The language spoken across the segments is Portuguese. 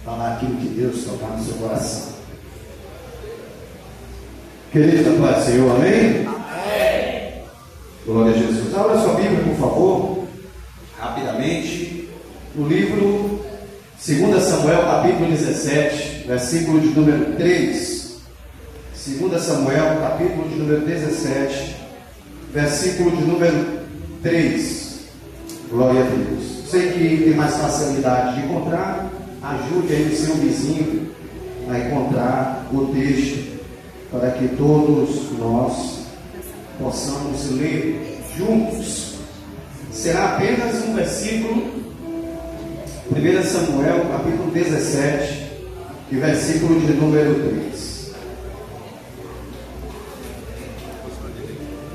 falar aquilo que Deus tocar no seu coração. Queridos da paz do Senhor, amém? Amém. Glória a Jesus. Abra sua Bíblia, por favor, rapidamente, no livro 2 Samuel, capítulo 17, versículo de número 3. 2 Samuel, capítulo de número 17, versículo de número 3. Glória a Deus. Sei que tem mais facilidade de encontrar, ajude aí o seu vizinho a encontrar o texto, para que todos nós possamos ler juntos. Será apenas um versículo, 1 Samuel, capítulo 17, e versículo de número 3.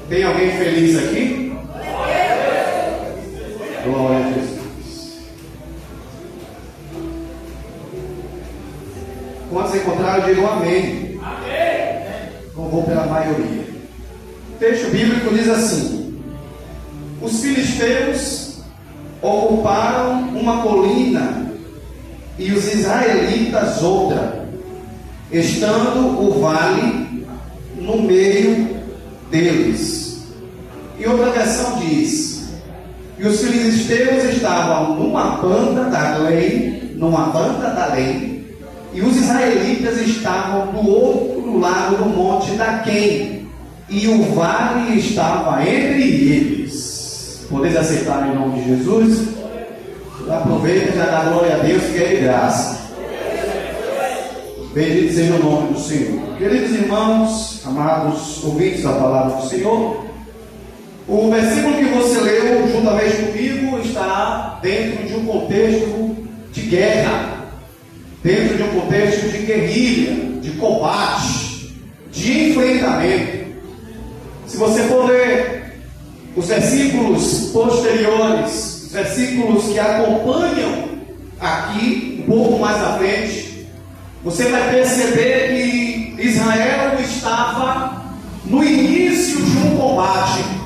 Tem alguém feliz aqui? Glória a Jesus. Quantos encontraram, digam amém. Amém. Não vou pela maioria. O texto bíblico diz assim: os filisteus ocuparam uma colina e os israelitas outra, estando o vale no meio deles. E outra versão diz: e os filisteus estavam numa banda da lei, e os israelitas estavam do outro lado do monte Daquém, e o vale estava entre eles. Podeis aceitar em nome de Jesus? Aproveita e já dá glória a Deus, que é de graça. Bendito seja o nome do Senhor. Queridos irmãos, amados ouvintes da palavra do Senhor, o versículo que você leu juntamente comigo está dentro de um contexto de guerra, dentro de um contexto de guerrilha, de combate, de enfrentamento. Se você for ler os versículos posteriores, os versículos que acompanham aqui, um pouco mais à frente, você vai perceber que Israel estava no início de um combate.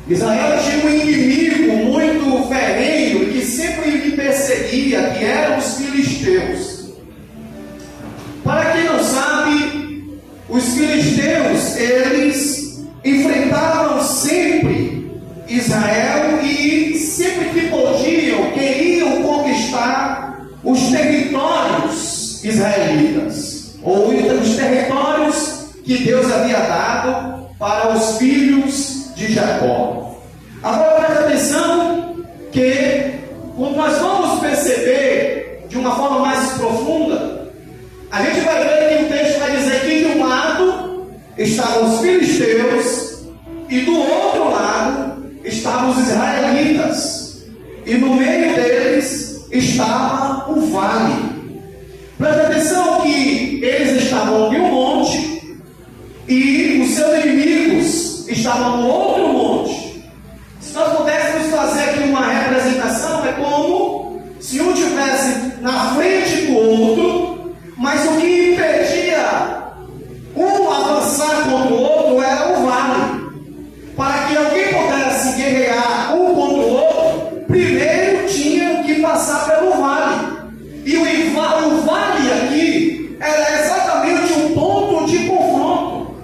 Israel tinha um inimigo muito ferrenho e que sempre lhe perseguia, que eram os filisteus. Para quem não sabe, os filisteus, eles enfrentavam sempre Israel e sempre que podiam, queriam conquistar os territórios israelitas, ou os territórios que Deus havia dado para os filhos de Jacó. Agora preste atenção que quando nós vamos perceber de uma forma mais profunda, a gente vai ver que o texto vai dizer que de um lado estavam os filisteus e do outro lado estavam os israelitas, e no meio deles estava o vale. Preste atenção que eles estavam em um monte e os seus inimigos estavam no outro monte. Se nós pudéssemos fazer aqui uma representação, é como se um estivesse na frente do outro, mas o que impedia um avançar contra o outro era o vale. Para que alguém pudesse guerrear um contra o outro, primeiro tinha que passar pelo vale. E o vale aqui era exatamente um ponto de confronto.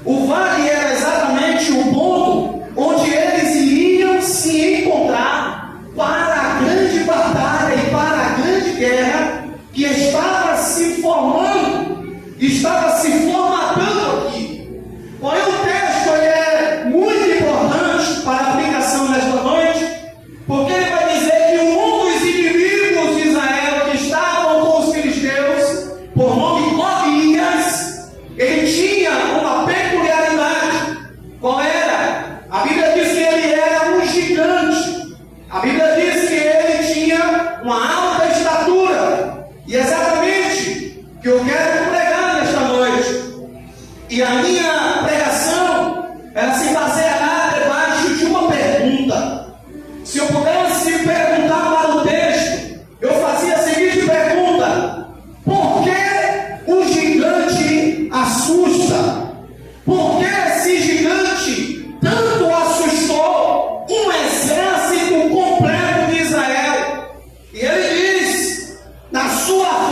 O vale era exatamente o ponto onde eles iriam se encontrar para a grande batalha e para a grande guerra que estava se formando, estava se formatando aqui. Porém, o texto ele é muito importante para a aplicação nesta noite, porque ele vai dizer que um dos inimigos de Israel que estavam com os filisteus, por nome Golias, ele tinha uma peculiaridade. Qual era? A Bíblia diz que ele era um gigante. A Bíblia diz que ele tinha uma alta estatura. E é exatamente o que eu quero pregar nesta noite. E a minha pregação, ela se baseará debaixo de uma pergunta. Se eu pudesse perguntar para o texto, eu fazia a seguinte pergunta: por que o gigante assusta? Por que esse gigante tanto assustou um exército completo de Israel? E ele diz: na sua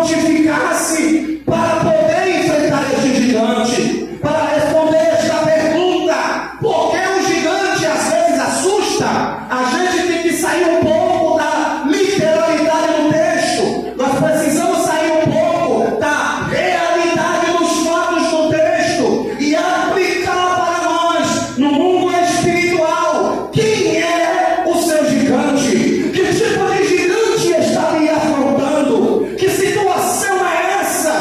fortificasse para poder enfrentar este gigante, para responder esta pergunta. Porque o gigante às vezes assusta. A gente tem que sair um pouco da literalidade do texto. Nós precisamos sair um pouco da realidade dos fatos do texto e aplicar para nós no mundo espiritual. Quem é o seu gigante? Que tipo de gigante está lhe afrontando? Que situação é essa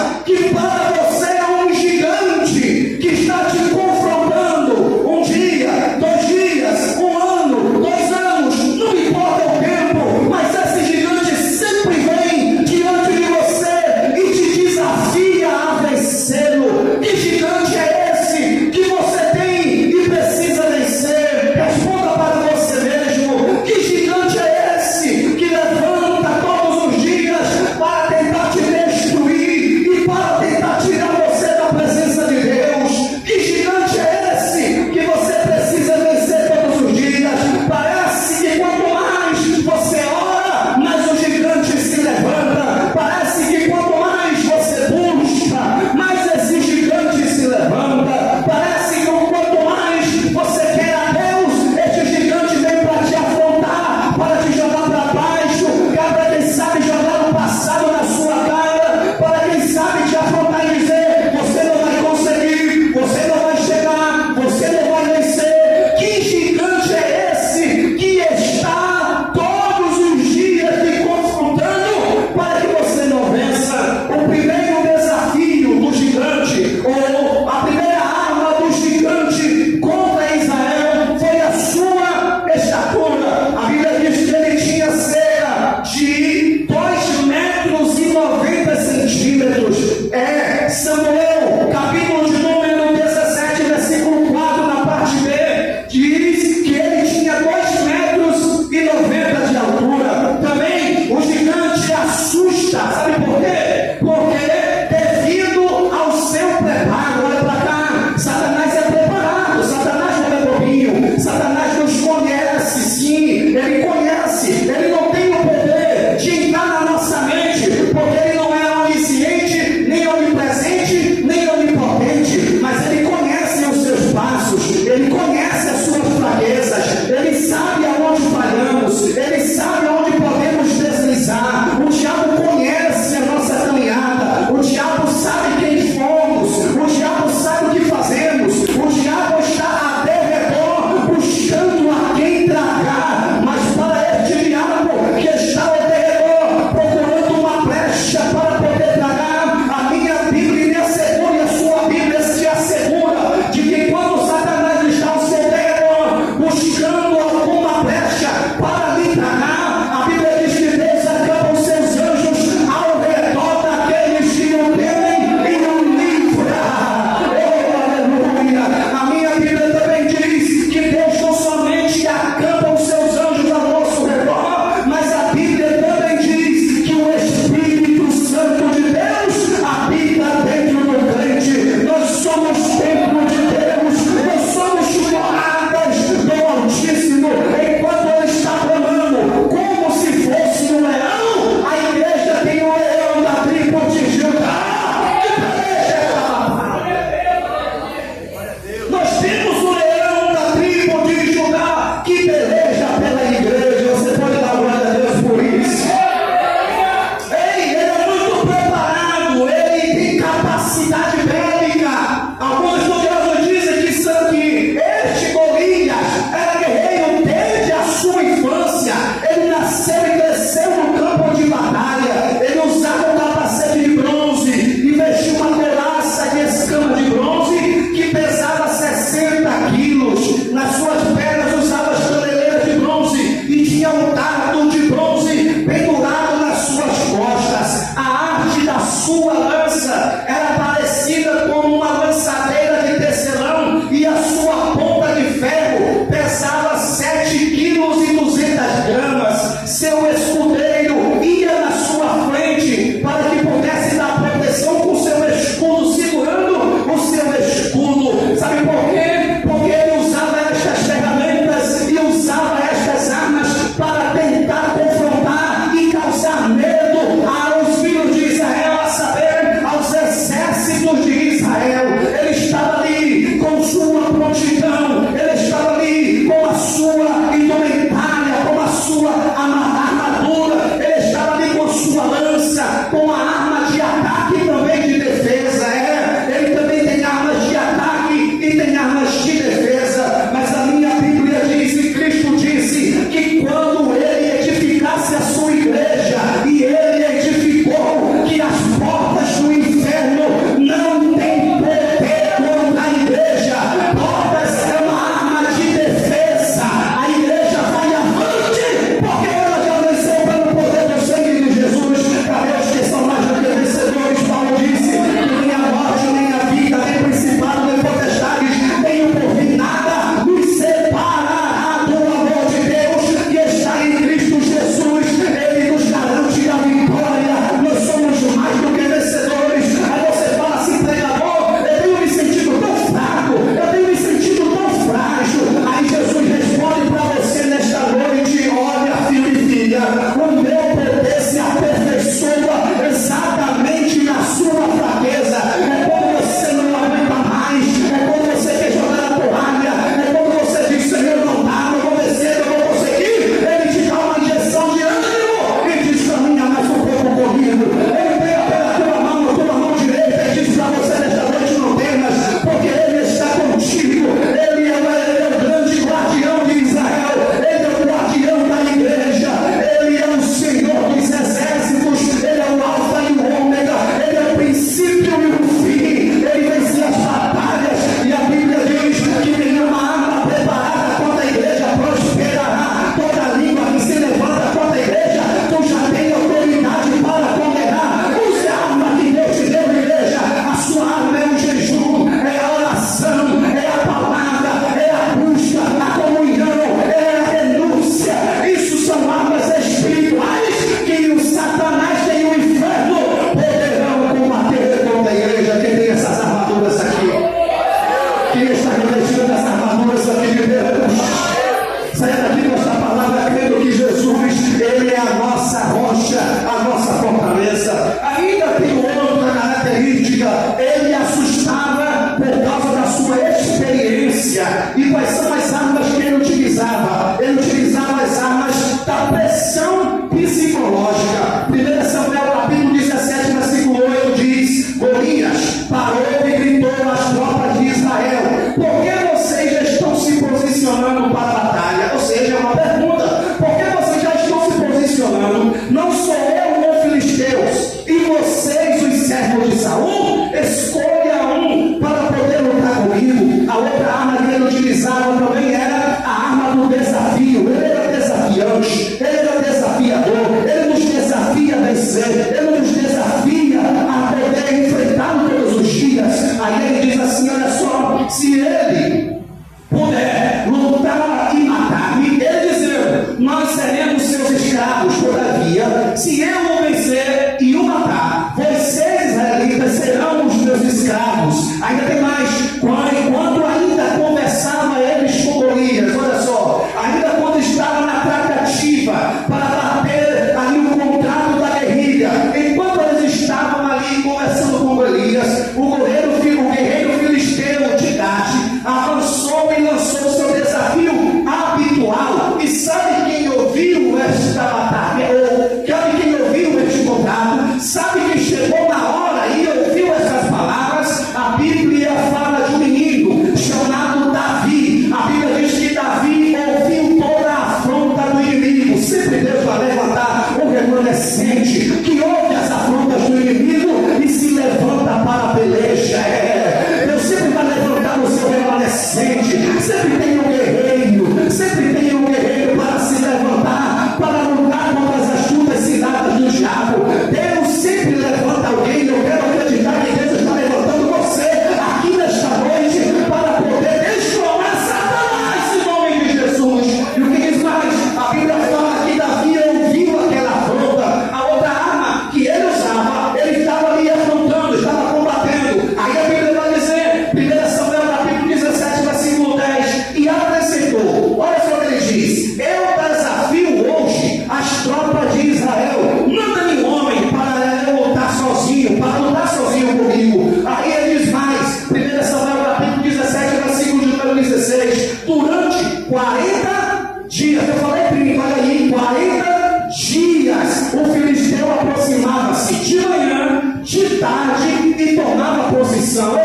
posição.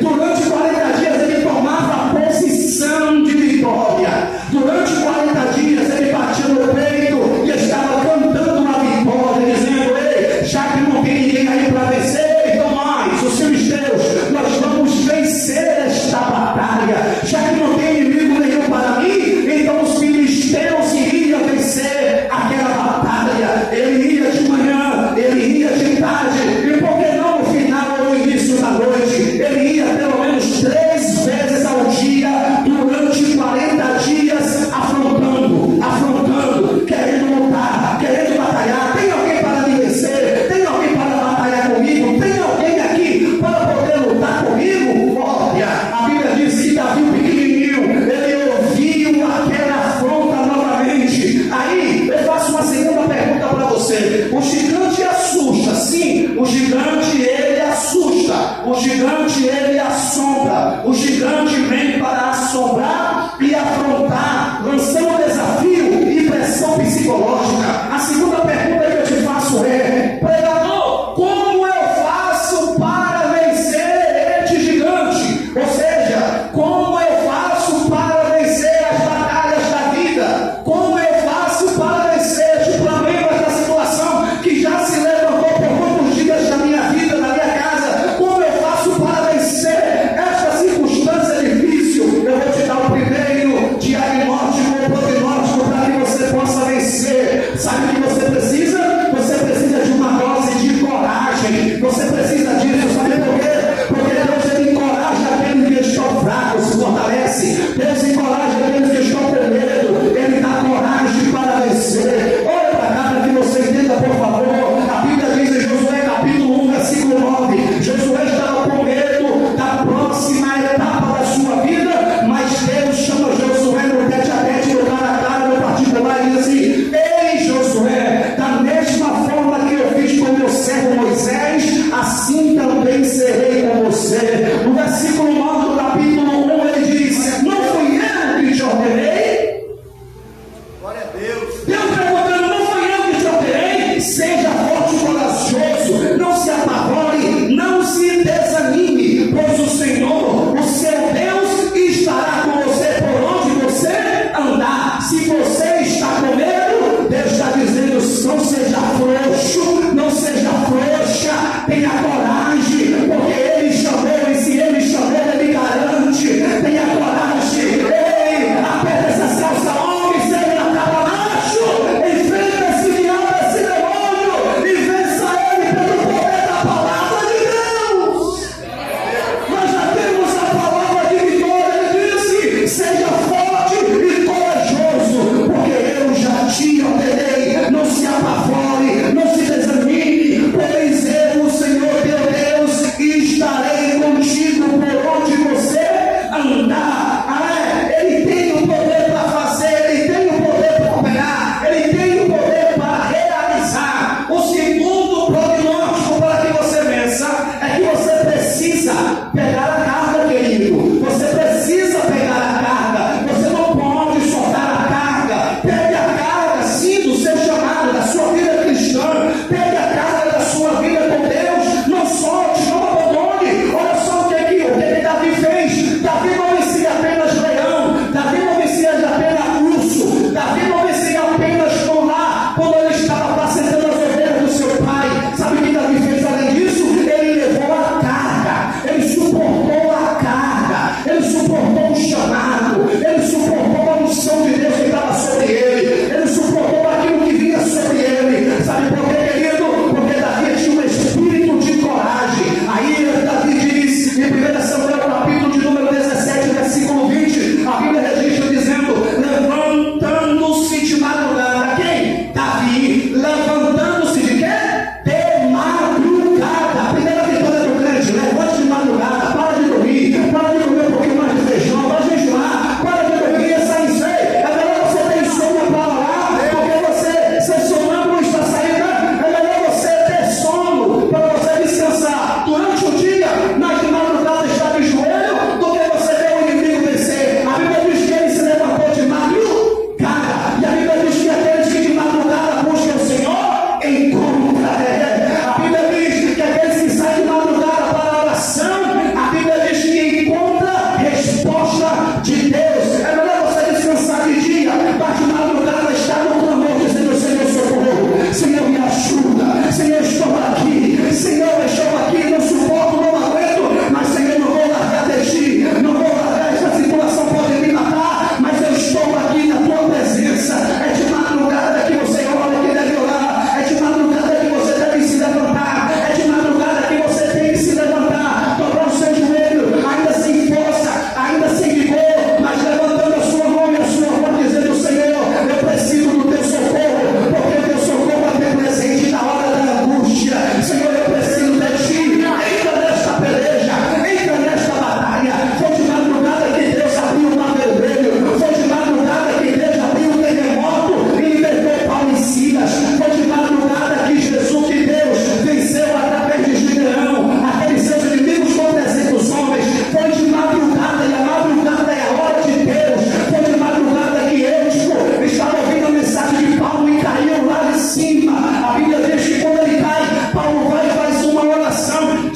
Durante 40 dias ele tomava posição de vitória. Durante 40 dias ele batia no peito e estava cantando uma vitória, dizendo: ei, já que não tem ninguém aí para vencer, então mais, os filisteus, nós vamos vencer esta batalha. Já que não tem inimigo nenhum para mim, então os filisteus iriam vencer aquela batalha. Ele ia de manhã, ele ia de tarde, e por que não no final ou no início da noite? Ele ia pelo menos 3 vezes ao dia, durante 40 dias, afrontando, querendo lutar, querendo batalhar. Tem alguém para me vencer? Tem alguém para batalhar comigo? Tem alguém aqui para poder lutar comigo? Olha, a Bíblia diz que Davi, o pequenininho, ele ouviu aquela afronta novamente. Aí eu faço uma segunda pergunta para você. O gigante assusta, sim, o gigante ele assusta, o gigante ele assombra, o gigante vem para assombrar e afrontar, lançando desafio e pressão psicológica. A segunda pergunta que eu te faço é: pregador, como eu faço para vencer este gigante? Ou seja, como eu faço para vencer as batalhas da vida? Como eu faço para vencer este problema, esta situação que já se levantou por muitos dias da minha vida, da minha casa? Como eu faço para vencer esta circunstância difícil? Eu vou te dar o primeiro diagnóstico ou prognóstico para que você possa vencer. Sabe o que você precisa? Você precisa de uma dose de coragem. Você precisa disso. Sabe por quê? Porque Deus ele encoraja aqueles que estão fracos, se fortalece. Deus encoraja aqueles que estão com medo. Ele dá coragem para vencer. Olha para cá para que você entenda, por favor. A Bíblia diz em Josué capítulo 1, versículo 9. Josué estava com medo da próxima etapa da sua vida, mas Deus chama Josué no tete-a-tete, no cara a cara, no particular, e diz assim: ei Josué, da mesma forma que eu fiz com meu servo Moisés, assim também serei com você. No versículo 9 do capítulo 1 ele diz: não fui eu que te ordenei? Glória a Deus. Deus perguntando: não fui eu que te ordenei? Seja forte e corajoso, não se apavore, não se desanime, pois o Senhor, o seu Deus, estará com você por onde você andar. Se você está com medo, Deus está dizendo: não seja frouxo, não seja frouxa, tenha coragem, porque Ele chamou, e se Ele chamou, Ele garante. Tenha coragem. Ei, aperta essa calça, homem, seja na capa macho, enfrenta esse diabo, esse demônio, e vença ele pelo poder da palavra de Deus. Nós já temos a palavra de vitória. Ele disse: seja forte e corajoso, porque eu já te ordenei. Não se apavore, não se desanime, pois eu, o Senhor Deus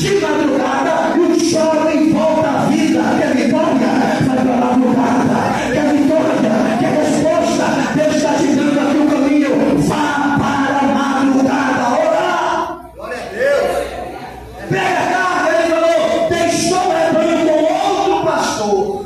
de madrugada, e o jovem volta à vida. Quer vitória? Vai para a madrugada. Quer vitória? Quer resposta? Deus está te dando aqui o caminho. Vá para a madrugada, orar. Glória a Deus. Pega a carga, ele falou, deixou o rebanho com outro pastor,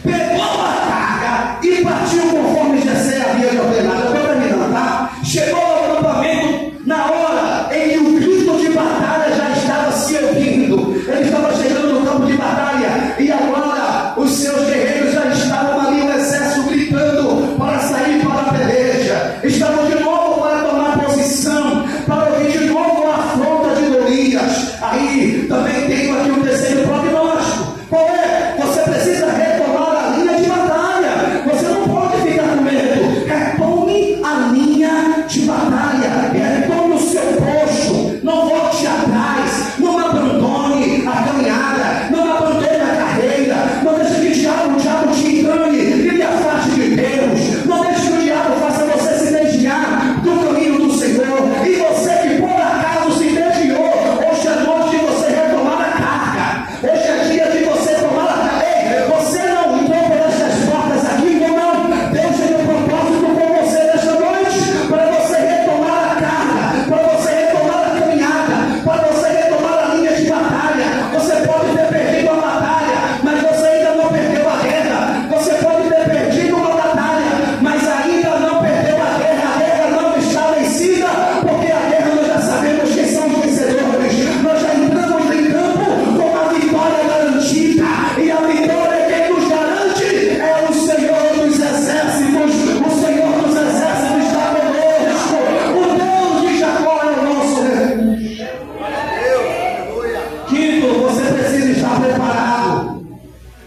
pegou a carga e partiu conforme Jessé havia ordenado. Eu estou terminando, tá? Chegou ao acampamento na hora em que o grito de batalha já estava se ouvindo. Ele estava chegando no campo de batalha e agora os seus guerreiros já estavam ali, o exército gritando para sair para a peleja. Estavam de novo para tomar posição, para ouvir de novo a afronta de Golias. Aí também tenho aqui um terceiro prognóstico. Qual é? Você precisa retomar a linha de batalha. Você não pode ficar com medo. Retome a linha de batalha. Retome o seu posto. Não volte atrás. Não abandone a caminhada. Não abandone a carreira. Não deixe que o diabo te engane e lhe afaste de Deus. Não deixe que o diabo faça você se desviar do caminho do Senhor. E você que por acaso se desviou, hoje é noite de você retomar a carga. Hoje é dia de você tomar a carga. Ei, você não entrou por essas portas aqui, ou não? Deus tem um propósito com você nesta noite, para você retomar a carga, para você retomar a caminhada, para você retomar a linha de batalha. Você pode ter perdido a batalha, mas você ainda não perdeu a guerra. Você pode ter perdido uma batalha, mas ainda não perdeu a guerra. A guerra não está vencida, porque a guerra nós já sabemos quem são os vencedores. Nós já entramos em campo com a vitória garantida, e a vitória quem nos garante é o Senhor dos Exércitos. O Senhor dos Exércitos está conosco. O Deus de Jacó é o nosso refúgio. Glória a Deus. Aleluia. Quinto, você precisa estar preparado.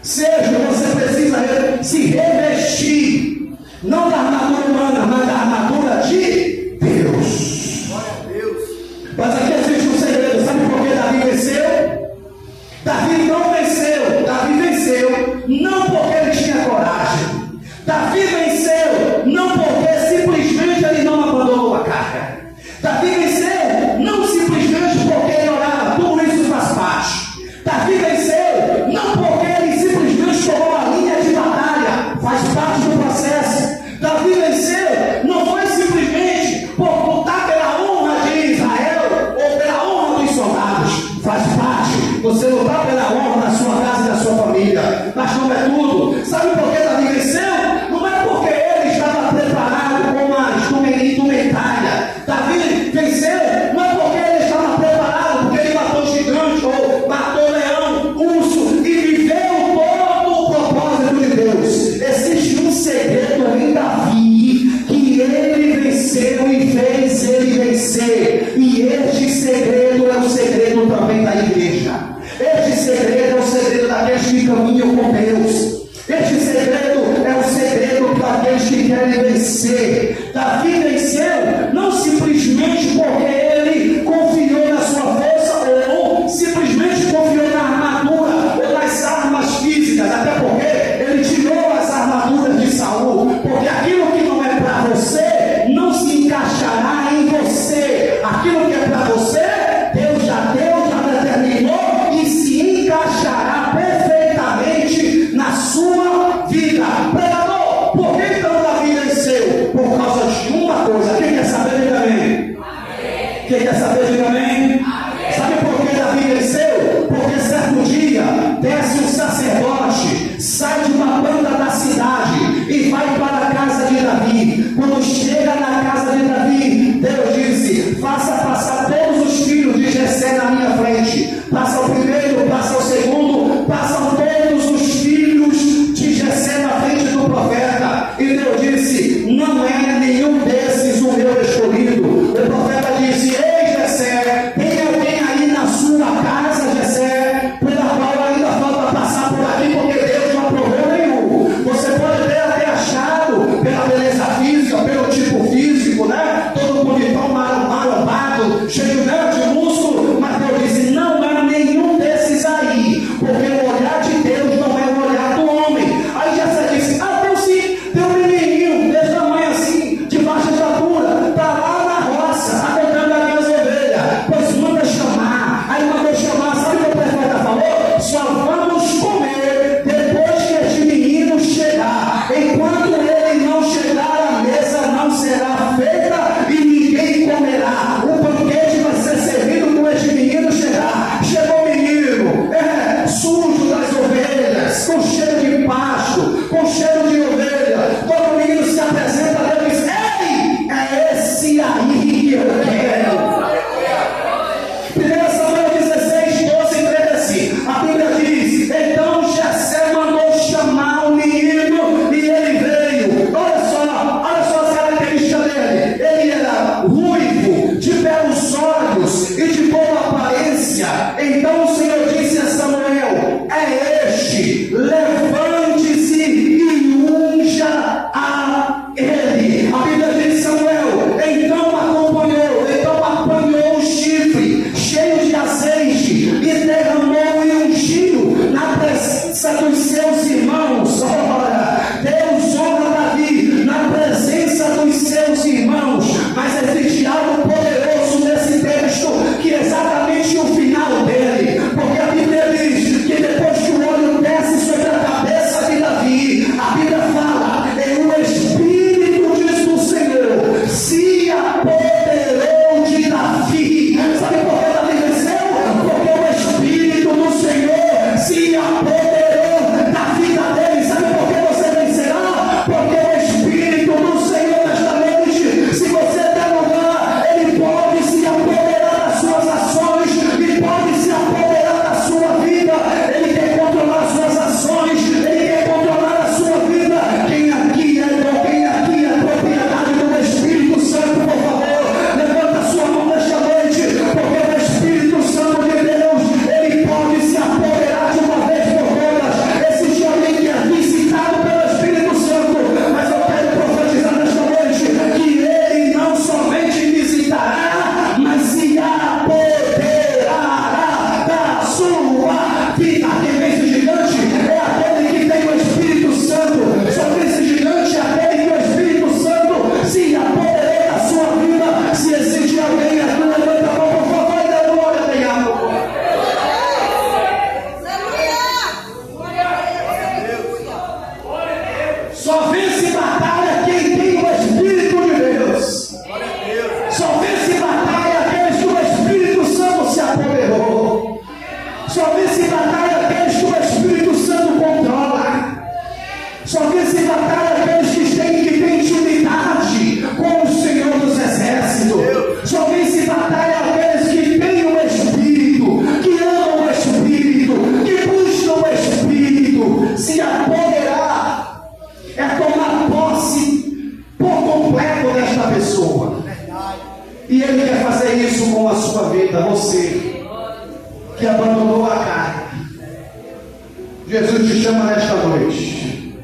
Sexto, você precisa se revestir, não da armadura humana, mas da armadura de Deus. Glória a Deus. Mas aqui existe um segredo. Sabe por que Davi venceu? Davi não venceu. Davi venceu não porque ele tinha coragem. Davi venceu não porque simplesmente ele não abandonou a carga. Davi venceu não simplesmente porque ele orava. Tudo isso faz parte. Davi venceu não porque ele simplesmente tomou a linha de batalha. Faz parte do processo. Davi venceu não foi simplesmente por lutar pela honra de Israel ou pela honra dos soldados. Faz parte. Você lutar pela honra da sua casa e da sua família. Mas não é tudo. Sabe por que Davi venceu? Não é porque ele estava preparado com uma indumentária. Davi venceu não é porque ele estava preparado, porque ele matou gigante ou matou leão, urso e viveu todo o propósito de Deus. Existe um segredo em Davi que ele venceu e fez ele vencer. E este segredo é o segredo também da igreja. Este segredo é o segredo daqueles que caminham com Deus. Este segredo é o segredo daqueles que querem vencer. Davi venceu não simplesmente porque ele confiou na sua força ou simplesmente confiou na armadura ou nas armas físicas, até porque ele tirou as armaduras de Saul, porque aquilo que não é para você não se encaixará em você. Aquilo que é para você, Deus já determinou e se encaixará perfeitamente na sua vida. Pregador, por que então Davi venceu? Por causa de uma coisa. Então o Senhor disse a Samuel: é este, levante-se e unja a ele. A Bíblia diz: Samuel então apanhou o chifre cheio de azeite e derramou e ungiu na presença dos seus irmãos. Ora, Deus honra Davi na presença dos seus irmãos. Mas existe algo poderoso nesse texto, que é exatamente o final dele, porque a Bíblia diz que depois que o óleo desce sobre a cabeça de Davi, a Bíblia fala: o Espírito, diz o Senhor, se apoderou de Davi. Sabe por que Davi venceu? Porque o Espírito do Senhor se apoderou da vida dele. Sabe por que você vencerá? Porque o Espírito do Senhor, nesta noite, se você der lugar, ele pode se apoderar das suas ações, ele pode se apoderar da sua vida. Ele quer controlar suas ações, ele quer controlar a sua vida. Quem aqui é propriedade do Espírito Santo, por favor, levanta a sua mão nesta noite, porque o Espírito Santo de Deus, ele pode se apoderar de uma vez por todas. Existe alguém que é visitado pelo Espírito Santo, mas eu quero profetizar nesta noite que ele não somente visitará, mas se apoderará da sua vida. Quem vence gigante é aquele que tem o Espírito Santo. Só vence gigante é aquele que o Espírito Santo se apoderou da sua vida. Se existe alguém aqui, levanta a mão, por favor, e dá glória a Deus. Só vence batalha quem tem o Espírito de Deus. Só vence batalha aqueles que o Espírito Santo se apoderou. Só vence batalha aqueles que o Espírito Santo controla. Só vence batalha aqueles que têm intimidade com o Senhor dos Exércitos. Só vence batalha aqueles que têm o Espírito, que amam o Espírito, que buscam o Espírito. Se apoderar é tomar posse por completo desta pessoa. E ele quer fazer isso com a sua vida. Você que abandonou a carne, Jesus te chama nesta noite.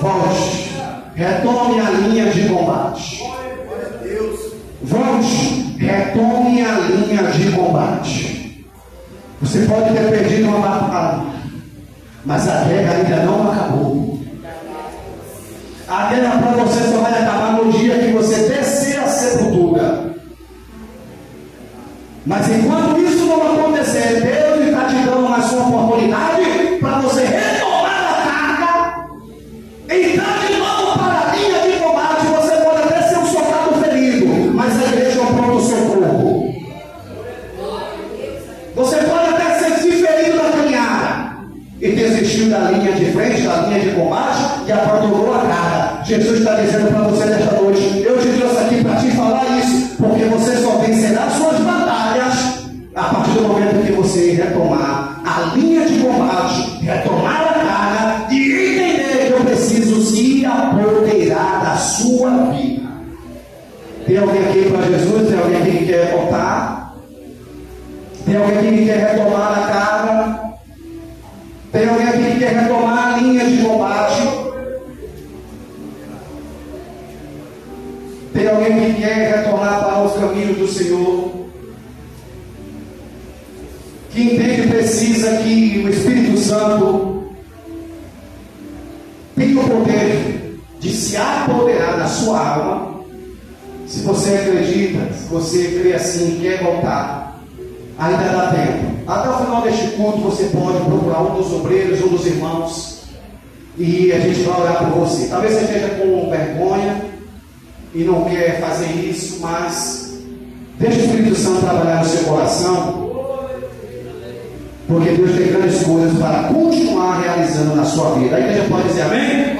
Volte, retome a linha de combate. Volte, retome a linha de combate. Você pode ter perdido uma batalha, mas a guerra ainda não acabou. A guerra para você só vai acabar no dia que você descer a sepultura. Mas enquanto isso não acontecer, Deus está te dando mais uma oportunidade para você retomar a carga, entrar de novo para a linha de combate. Você pode até ser um soldado ferido, mas a igreja é um pronto-socorro. Você pode até ser ferido na caminhada e desistiu da linha de frente, da linha de combate, e abandonou a carga. Jesus está dizendo para você nesta noite: eu te trouxe aqui para te falar isso, porque você só vencerá suas batalhas a partir do momento que você retomar a linha de combate, retomar a carga e entender que eu preciso se apoderar da sua vida. Tem alguém aqui para Jesus? Tem alguém aqui que quer voltar? Tem alguém aqui que quer retomar a carga? Tem alguém aqui que quer retomar a linha de combate? Tem alguém que quer retornar para os caminhos do Senhor? Que entende que precisa que o Espírito Santo tenha o poder de se apoderar da sua alma? Se você acredita, se você crê assim, quer voltar, ainda dá tempo. Até o final deste culto você pode procurar um dos obreiros, um dos irmãos, e a gente vai orar por você. Talvez você esteja com vergonha e não quer fazer isso, mas deixa o Espírito Santo trabalhar no seu coração, porque Deus tem grandes coisas para continuar realizando na sua vida. A igreja pode dizer amém?